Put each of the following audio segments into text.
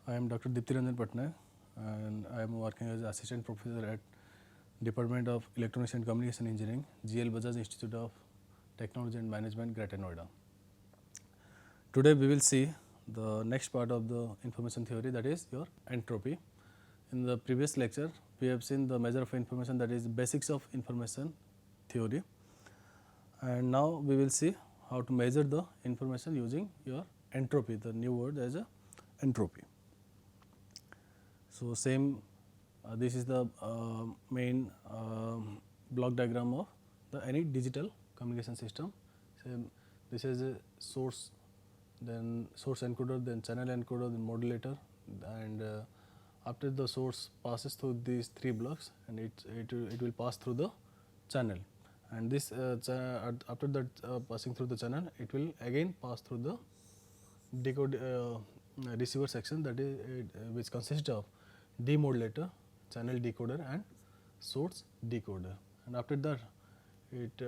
I am Dr. Diptiranjan Patnaik and I am working as assistant professor at Department of Electronics and Communication Engineering, GL Bajaj Institute of Technology and Management, Greater Noida. Today we will see the next part of the information theory, that is your entropy. In the previous lecture we have seen the measure of information, that is basics of information theory, and now we will see how to measure the information using your entropy, the new word as a entropy. So, same this is the main block diagram of the any digital communication system. Same, this is a source, then source encoder, then channel encoder, then modulator, and after the source passes through these three blocks and it will pass through the channel, and this after that passing through the channel, it will again pass through the decode receiver section, that is which consists of demodulator, channel decoder and source decoder, and after that it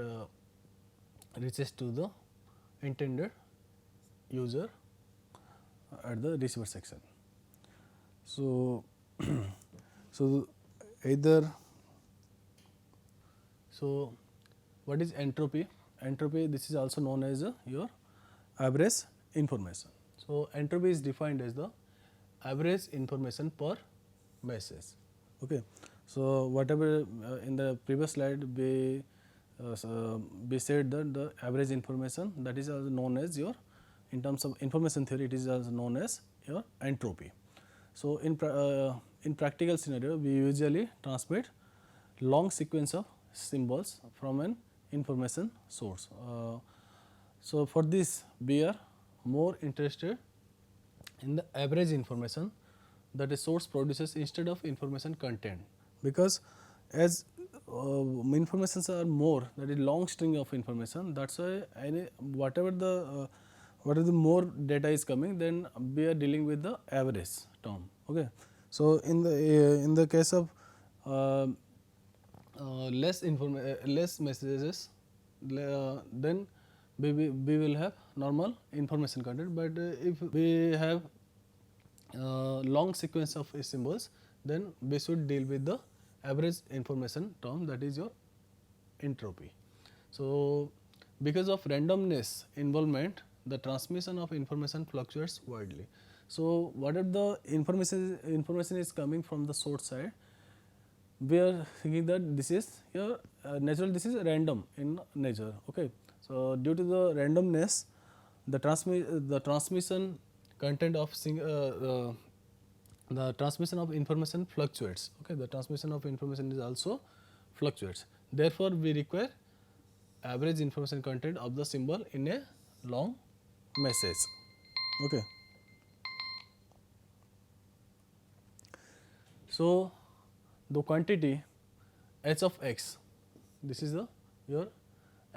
reaches to the intended user at the receiver section. So, what is entropy? Entropy, this is also known as your average information. So, entropy is defined as the average information per message. Okay. So, whatever in the previous slide we said that the average information, that is also known as your, in terms of information theory, it is also known as your entropy. So, in practical scenario we usually transmit long sequence of symbols from an information source. So, for this we are more interested in the average information that a source produces instead of information content, because as informations are more, that is long string of information, that is why whatever the more data is coming, then we are dealing with the average term. Okay. So, in the case of less messages, then we will have normal information content, but if we have long sequence of symbols, then we should deal with the average information term, that is your entropy. So, because of randomness involvement, the transmission of information fluctuates widely. So, whatever the information is coming from the source side, we are thinking that this is your natural, this is random in nature. Okay. So, due to the randomness, the transmission content of the transmission of information fluctuates. Okay. The transmission of information is also fluctuates. Therefore, we require average information content of the symbol in a long message. Okay. So, the quantity h of x, this is your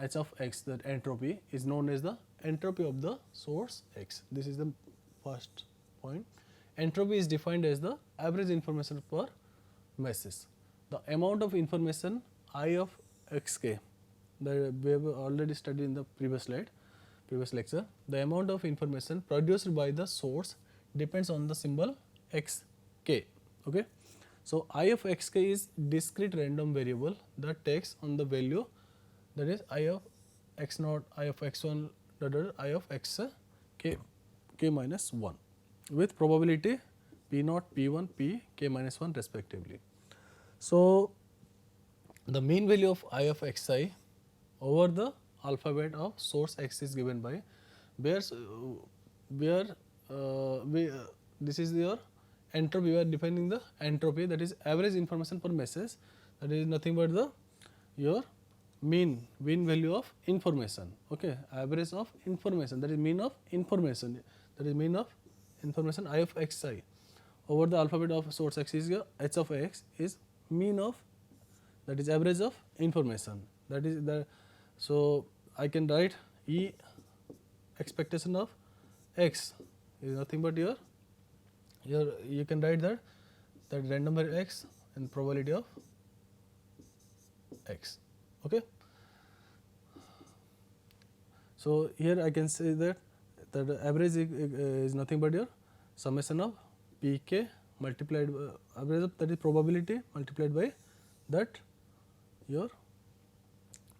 h of x, that entropy is known as the entropy of the source x. This is the first point. Entropy is defined as the average information per message. The amount of information I of xk, that we have already studied in the previous slide, previous lecture. The amount of information produced by the source depends on the symbol xk. Okay. So, I of xk is discrete random variable that takes on the value, that is I of x naught, I of x1, I of x k minus 1 with probability p naught, p1, p k minus 1 respectively. So, the mean value of I of xi over the alphabet of source x is given by this is your entropy. We are defining the entropy, that is average information per message, that is nothing but the your mean value of information. Okay. Average of information, that is mean of information, that is mean of information I of xi over the alphabet of source x is your h of x is mean of, that is average of information, that is the. So, I can write E expectation of x is nothing but your you can write that random variable x and probability of x. Okay. So, here I can say that the average is nothing but your summation of pk multiplied by average of, that is probability, multiplied by that your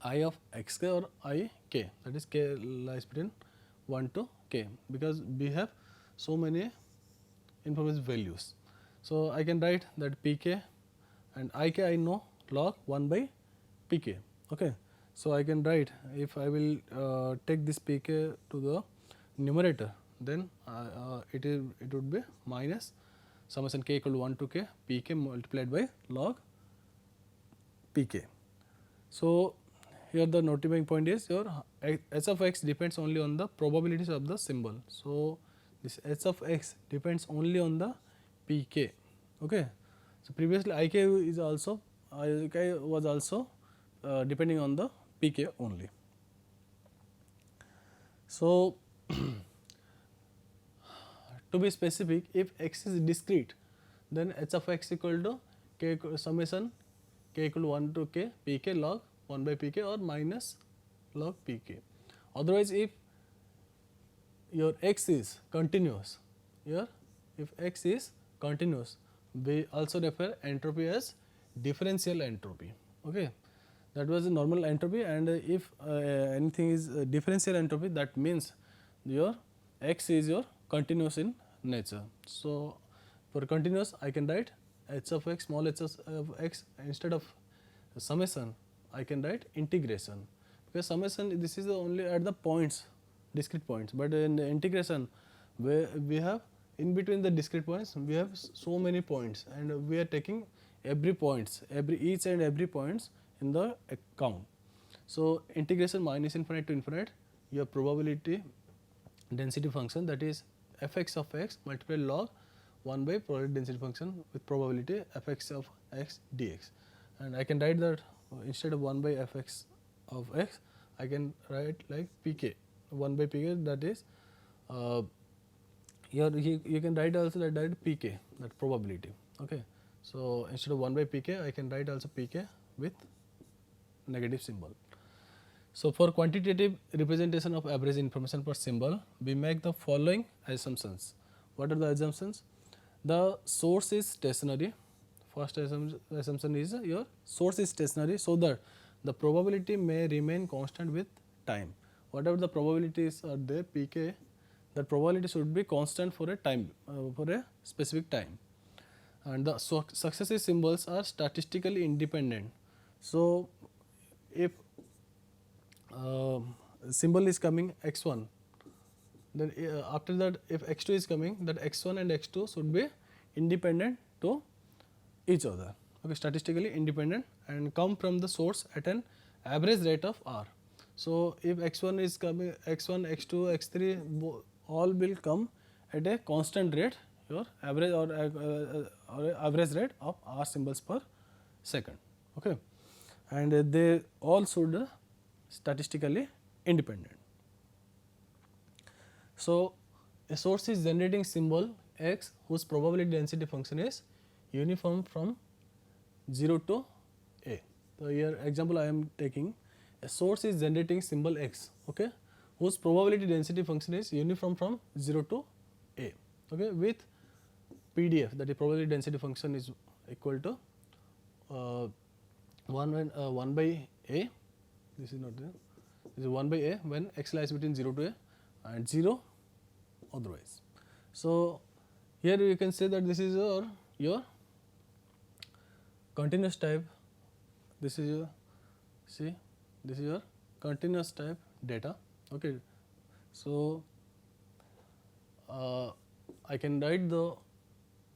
I of xk or ik, that is k lies between 1 to k, because we have so many information values. So, I can write that pk and ik I know log 1 by pk. Okay. So, I can write, if I will take this pk to the numerator, then it would be minus summation k equal to 1 to k pk multiplied by log pk. So, here the notifying point is your h of x depends only on the probabilities of the symbol. So, this h of x depends only on the pk. Okay. So, previously ik is also ik was also depending on the pk only. So, to be specific, if x is discrete, then h of x equal to k summation k equal to 1 to k pk log 1 by pk or minus log pk. Otherwise, if your x is continuous, here if x is continuous, we also refer entropy as differential entropy. Okay. That was a normal entropy, and if anything is differential entropy, that means your x is your continuous in nature. So, for continuous I can write h of x, small h of x, instead of summation I can write integration, because summation this is only at the points, discrete points, but in the integration where we have in between the discrete points we have so many points, and we are taking every points, each and every points in the account. So, integration minus infinite to infinite, your probability density function, that is fx of x multiplied log 1 by probability density function with probability fx of x dx, and I can write that instead of 1 by fx of x I can write like pk 1 by pk, that is here you can write also that pk, that probability. Okay. So, instead of 1 by pk I can write also pk with negative symbol. So, for quantitative representation of average information per symbol, we make the following assumptions. What are the assumptions? The source is stationary. First assumption is your source is stationary, so that the probability may remain constant with time. Whatever the probabilities are there, pk, that probability should be constant for a time, for a specific time. And the successive symbols are statistically independent. So, if symbol is coming x1, then after that if x2 is coming, that x1 and x2 should be independent to each other. Okay, statistically independent, and come from the source at an average rate of r. So, if x1 is coming, x1, x2, x3 all will come at a constant rate, your average or average rate of r symbols per second. Okay. And they all should statistically independent. So, a source is generating symbol x whose probability density function is uniform from 0 to a. So, here example I am taking, a source is generating symbol x, okay, whose probability density function is uniform from 0 to a, okay, with PDF, that is probability density function is equal to 1 by a, this is not there, this is 1 by a when x lies between 0 to a and 0 otherwise. So, here you can say that this is your continuous type, this is your, see, this is your continuous type data. Okay. So, I can write the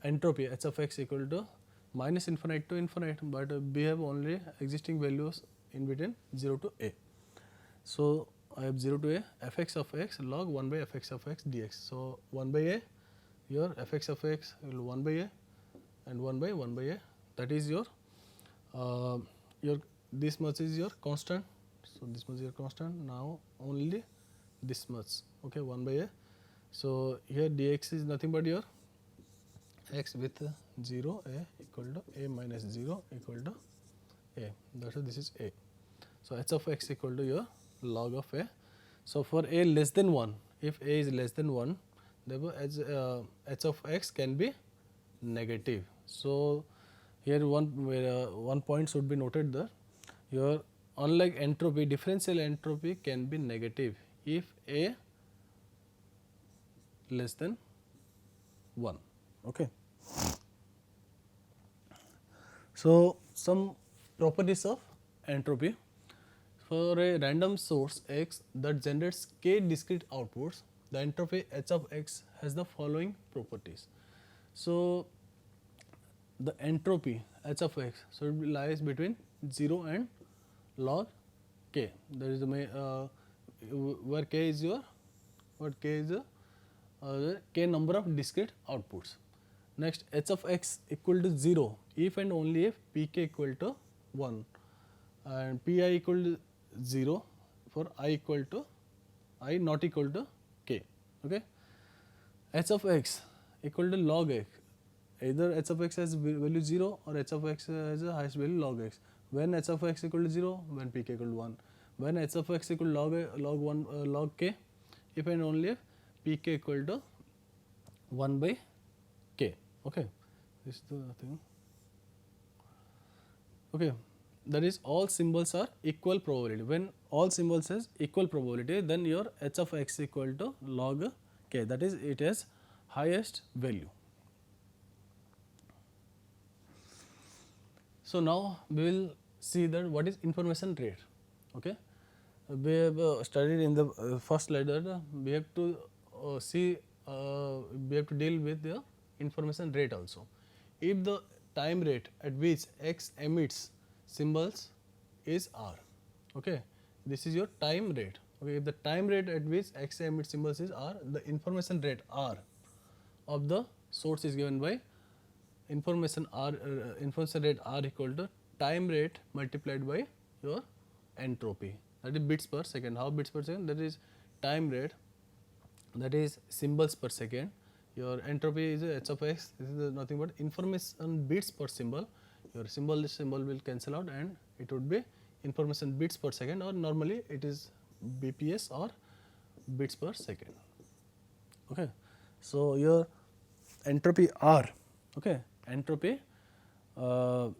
entropy h of x equal to minus infinite to infinite, but we have only existing values in between 0 to a. So, I have 0 to a fx of x log 1 by fx of x dx. So, 1 by a, your fx of x will 1 by a and 1 by a, that is your this much is your constant. So, this much is your constant, now only this much, okay, 1 by a. So, here dx is nothing but your x with 0 a equal to a minus 0 equal to a, that is this is a. So, h of x equal to your log of a. So, for a less than 1, if a is less than 1, therefore h of x can be negative. So here one point should be noted there. Your unlike entropy, differential entropy can be negative if A less than 1. Okay. So some properties of entropy. For a random source x that generates k discrete outputs, the entropy h of x has the following properties. So the entropy h of x should be lies between 0 and log k. That is the where k is your the k number of discrete outputs. Next, h of x equal to 0 if and only if pk equal to 1 and pi equal to 0 for I not equal to k. Okay. H of x equal to log x. Either h of x has value 0 or h of x has a highest value log x. When h of x equal to 0, when pk equal to 1. When h of x equal to log k, if and only if pk equal to 1 by k. Okay, this is the thing. Okay, that is all symbols are equal probability. When all symbols has equal probability, then your h of x equal to log k. That is, it has highest value. So now we will see that what is information rate. Okay, we have studied in the first slide that we have to we have to deal with the information rate also. If the time rate at which x emits symbols is r, okay, this is your time rate. Okay, if the time rate at which x emits symbols is r, the information rate r of the source is given by information rate r equal to time rate multiplied by your entropy, that is bits per second. How bits per second? That is time rate, that is symbols per second. Your entropy is h of x. This is nothing but information bits per symbol. Your symbol will cancel out and it would be information bits per second, or normally it is BPS or bits per second. Okay. So your entropy R, okay, entropy the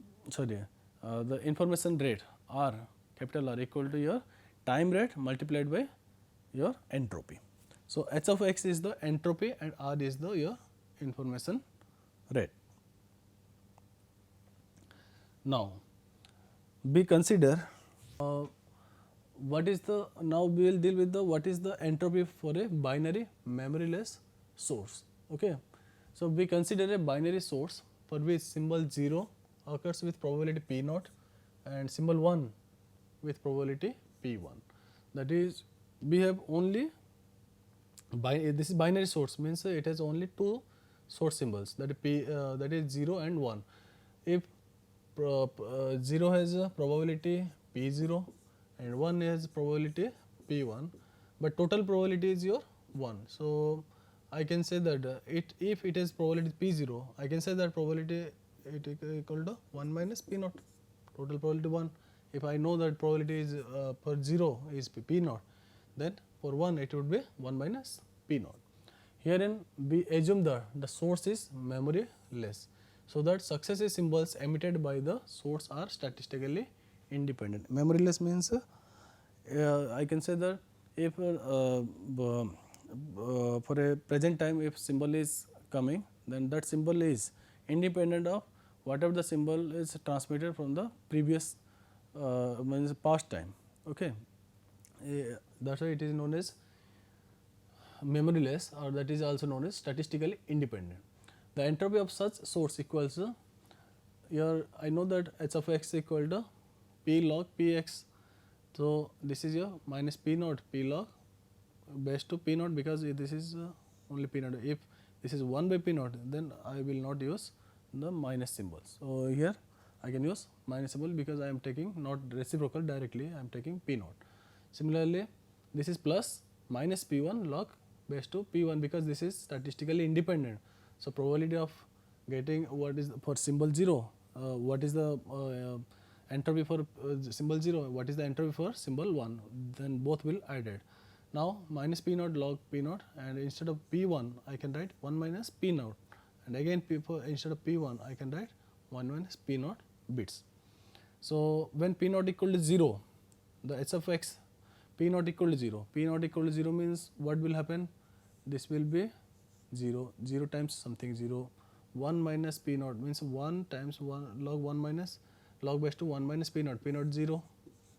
information rate R, capital R, equal to your time rate multiplied by your entropy. So h of x is the entropy and R is the your information rate. Now we consider what is the, now we will deal with the what is the entropy for a binary memoryless source. Okay. So we consider a binary source for which symbol 0 occurs with probability p0 and symbol 1 with probability p1. That is, we have only this is binary source, means it has only two source symbols, that is that is 0 and 1. If 0 has a probability p0 and 1 has probability p1, but total probability is your 1. So I can say that if it is probability p0, I can say that probability it equal to 1 minus p0, total probability 1. If I know that probability is for 0 is p0, then for 1 it would be 1 minus p0. Herein we assume that the source is memoryless, so that successive symbols emitted by the source are statistically independent. Memoryless means I can say that if for a present time if symbol is coming, then that symbol is independent of whatever the symbol is transmitted from the previous means past time. Okay. That's why it is known as memoryless, or that is also known as statistically independent. The entropy of such source equals your, I know that h of x equal to p log px. So this is your minus p0 p log base to p0, because this is only p0. If this is 1 by p0, then I will not use the minus symbols. So here I can use minus symbol because I am taking not reciprocal directly, I am taking p0. Similarly, this is plus minus p1 log base to p1, because this is statistically independent. So probability of getting what is for symbol 0, what is the entropy for symbol 0, what is the entropy for symbol 1, then both will added. Now minus p0 log p0, and instead of p1 I can write 1 minus p0, and again instead of P1 I can write 1 minus P naught bits. So when P naught equal to 0, the h of x P naught equal to 0, P naught equal to 0 means what will happen? This will be 0, 0 times something 0, 1 minus P naught means 1 times 1 log 1 minus log base to 1 minus P naught 0.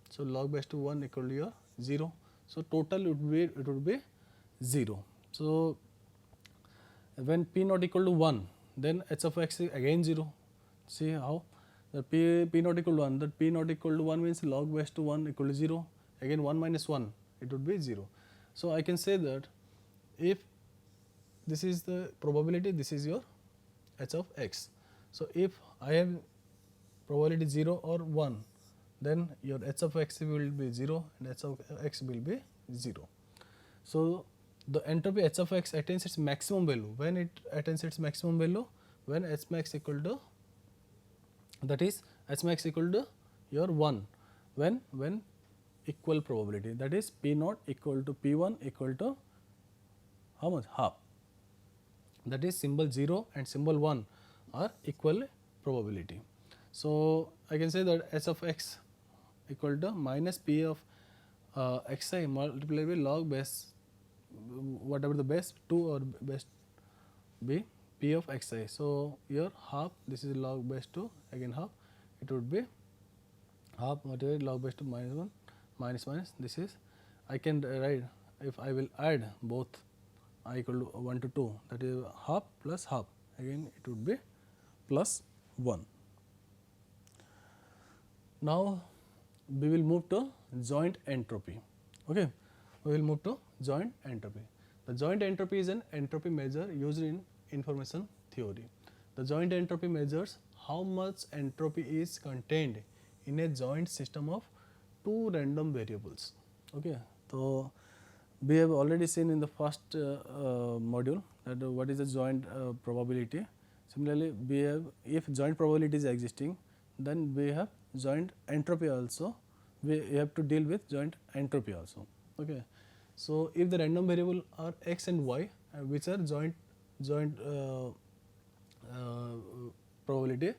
So log base to 1 equal to your 0. So total would be 0. So when P naught equal to 1, then h of x is again 0. See how the P naught equal to 1, that P naught equal to 1 means log base to 1 equal to 0, again 1 minus 1 it would be 0. So I can say that if this is the probability, this is your h of x. So if I have probability 0 or 1, then your h of x will be 0 and h of x will be 0. So the entropy h of x attains its maximum value. When it attains its maximum value? When h max equal to, that is h max equal to your 1, when equal probability, that is P naught equal to P1 equal to how much? Half. That is symbol 0 and symbol 1 are equal probability. So I can say that h of x equal to minus P of xi multiplied by log base, whatever the base 2 or base be, P of xi. So here half, this is log base 2, again half, it would be half multiplied log base 2 minus 1 minus minus, this is I can write, if I will add both I equal to 1 to 2, that is half plus half, again it would be plus 1. Now we will move to joint entropy. Okay, we will move to joint entropy. The joint entropy is an entropy measure used in information theory. The joint entropy measures how much entropy is contained in a joint system of two random variables. Okay, so we have already seen in the first module that what is the joint probability. Similarly, we have, if joint probability is existing, then we have joint entropy also. We have to deal with joint entropy also. Okay, so if the random variable are x and y, which are joint probability,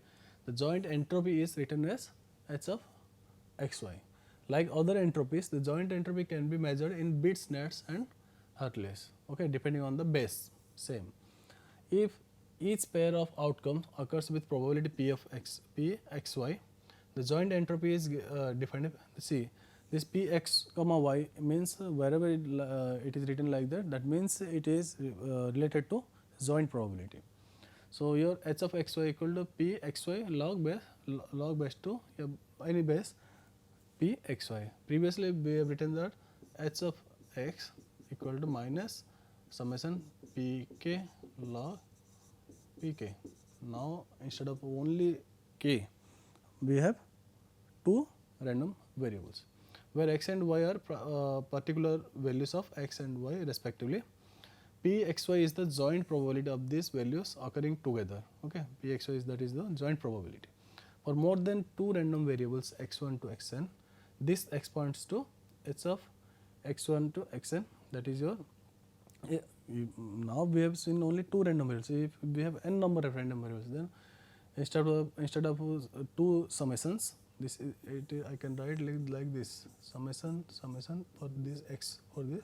the joint entropy is written as h of xy. Like other entropies, the joint entropy can be measured in bits, nets and Hartley's, okay, depending on the base, same. If each pair of outcomes occurs with probability p of x, p xy, the joint entropy is defined. See, this p x comma y means wherever it is written like that, that means it is related to joint probability. So your h of xy equal to p xy log base to any base p xy. Previously we have written that h of x equal to minus summation pk log pk. Now instead of only k, we have two random variables where x and y are particular values of x and y respectively. P xy is the joint probability of these values occurring together. Okay, P xy is, that is the joint probability. For more than two random variables x1 to xn, this expands to h of x1 to xn, that is your, now we have seen only two random variables. If we have n number of random variables, then instead of two summations, this is I can write like this, summation for this x, for this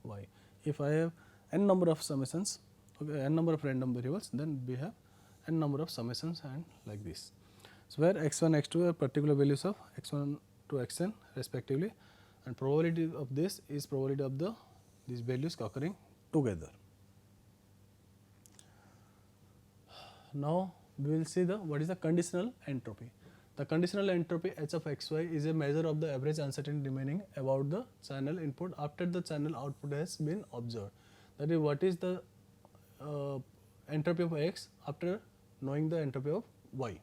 y. If I have n number of summations, okay, n number of random variables, then we have n number of summations and like this. So where x1, x2 are particular values of x1 to xn respectively, and probability of this is probability of these values occurring together. Now we will see what is the conditional entropy. The conditional entropy h of xy is a measure of the average uncertainty remaining about the channel input after the channel output has been observed. That is, what is the entropy of x after knowing the entropy of y.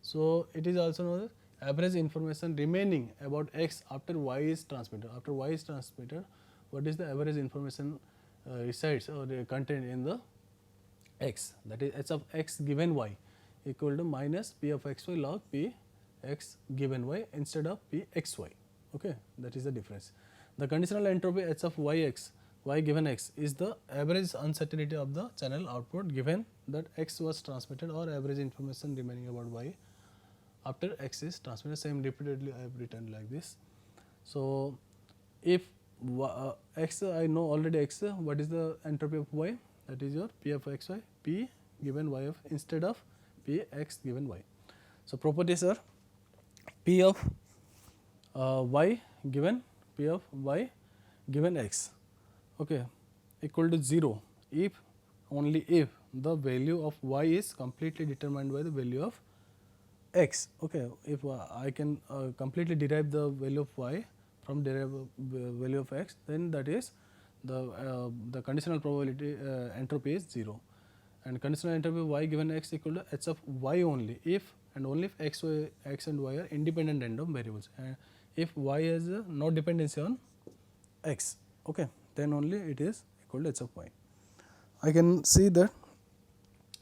So it is also known as average information remaining about x after y is transmitted. After y is transmitted, what is the average information resides or contained in the x, that is h of x given y equal to minus p of xy log p x given y instead of p xy. Okay, that is the difference. The conditional entropy h of yx y given x is the average uncertainty of the channel output given that x was transmitted or average information remaining about y after x is transmitted. Same repeatedly I have written like this. So, if x I know already x, what is the entropy of y? That is your p of xy, p given y of instead of p x given y. So, properties are p of y given p of y given x, okay, equal to 0 if only if the value of y is completely determined by the value of x. Okay, if I can completely derive the value of y from value of x, then that is the conditional probability entropy is 0, and conditional entropy of y given x equal to h of y only if and only if x and y are independent random variables, and if y has no dependency on x, okay, then only it is equal to h of y. I can see that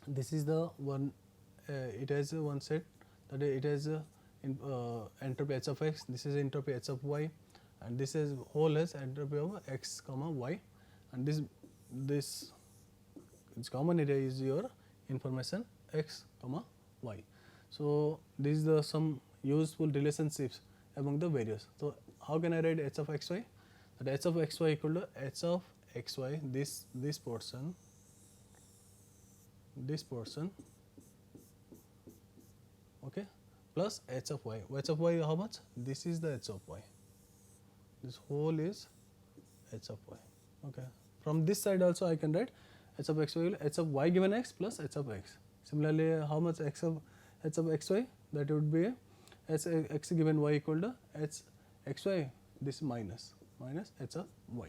this is the one, it has one set, that it has entropy h of x, this is entropy h of y, and this is whole has entropy of x comma y, and this common area is your information x comma y. So, this is the some useful relationships among the various. So, how can I write h of x y? That h of x y equal to h of x y, this portion, okay, plus h of y. H of y how much? This is the h of y. This whole is h of y. Okay. From this side also I can write h of x y equal h of y given x plus h of x. Similarly, how much h of x y? That would be h x given y equal to h x y. This minus h of y.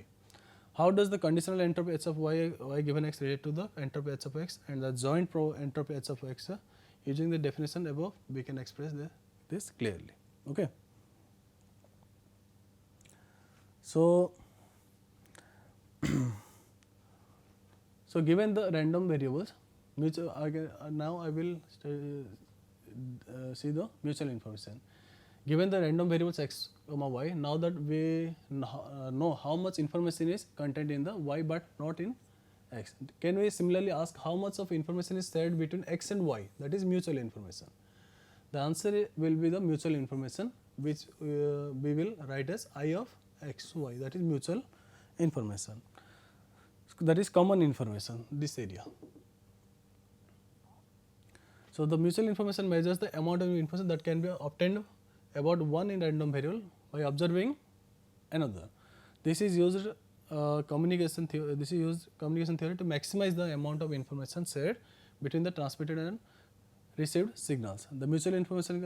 How does the conditional entropy h of y given x relate to the entropy h of x and the joint entropy h of x? Using the definition above, we can express this clearly. Okay. So, so given the random variables, mutual, now I will see the mutual information. Given the random variables x comma y, now that we know how much information is contained in the y but not in x, can we similarly ask how much of information is shared between x and y, that is mutual information? The answer will be the mutual information, which we will write as I of x y, that is mutual information, that is common information, this area. So, the mutual information measures the amount of information that can be obtained about one in random variable by observing another. This is used communication theory. This is used communication theory to maximize the amount of information shared between the transmitted and received signals. The mutual information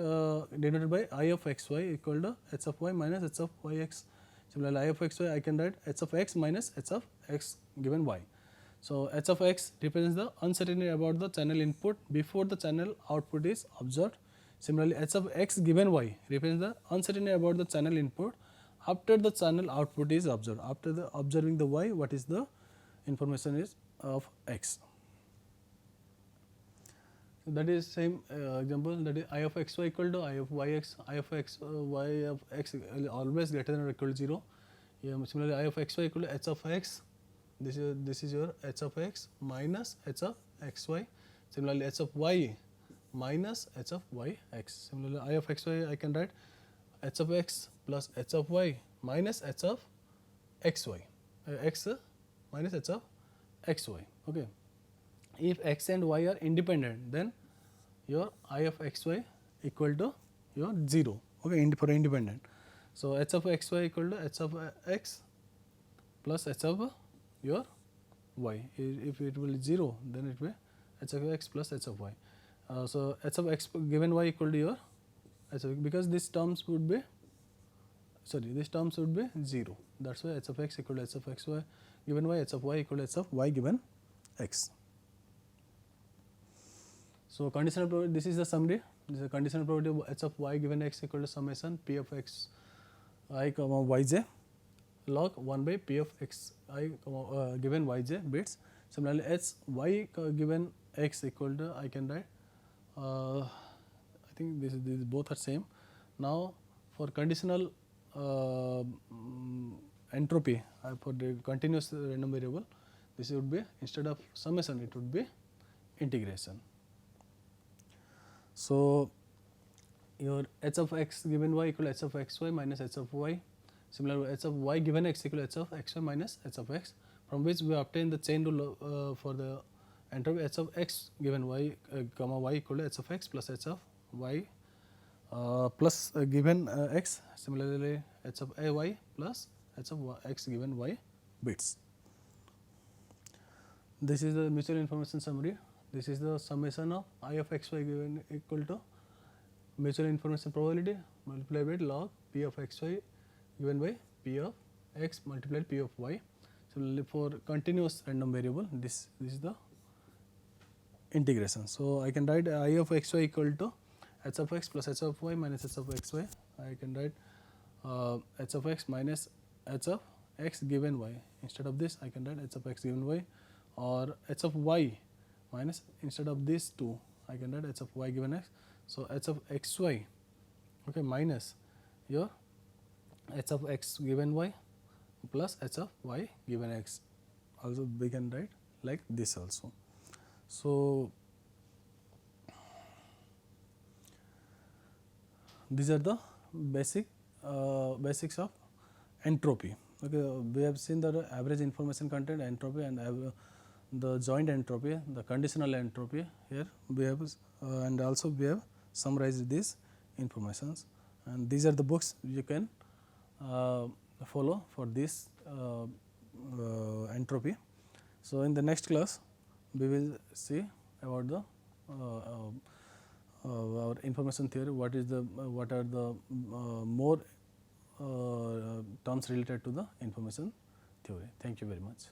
denoted by I of x y equal to h of y minus h of y x. Similarly, I of x y I can write h of x minus h of x given y. So, h of x represents the uncertainty about the channel input before the channel output is observed. Similarly, h of x given y represents the uncertainty about the channel input after the channel output is observed. After the observing the y, what is the information is of x. So, that is same example, that is I of x y equal to I of y x, I of x y of x always greater than or equal to 0. Similarly, I of x y equal to h of x, this is your h of x minus h of x y. Similarly, h of y minus h of y x. Similarly, I of x y I can write h of x plus h of y minus h of x y, x minus h of x y. Okay. If x and y are independent, then your I of x y equal to your 0, okay, for independent. So, h of x y equal to h of x plus h of your y. If it will be 0, then it will be h of x plus h of y. So, h of x given y equal to your h of, because these terms would be, this terms would be 0. That is why h of x equal to h of x y given y, h of y equal to h of y given x. So, conditional probability, this is the summary. This is a conditional probability of h of y given x equal to summation p of x I comma y j log 1 by p of x I given y j bits. Similarly, h y given x equal to, I can write, I think this both are same. Now, for conditional entropy for the continuous random variable, this would be, instead of summation, it would be integration. So, your h of x given y equal to h of x y minus h of y. Similarly, h of y given x equal to h of x y minus h of x, from which we obtain the chain rule for the entropy h of x given y comma y equal to h of x plus h of y plus given x. Similarly, h of a y plus h of x given y bits. This is the mutual information summary. This is the summation of I of x y given equal to mutual information probability multiplied by log p of x y given by p of x multiplied p of y. Similarly, for continuous random variable, this is the integration. So, I can write I of x y equal to h of x plus h of y minus h of x y. I can write h of x minus h of x given y. Instead of this, I can write h of x given y, or h of y minus, instead of these two, I can write h of y given x. So, h of x y, okay, minus your h of x given y plus h of y given x. Also, we can write like this also. So, these are the basics of entropy. Okay, we have seen the average information content, entropy, and the joint entropy, the conditional entropy. Here we have and also we have summarized these informations, and these are the books you can follow for this entropy. So, in the next class we will see about the our information theory, what is the what are the more terms related to the information theory. Thank you very much.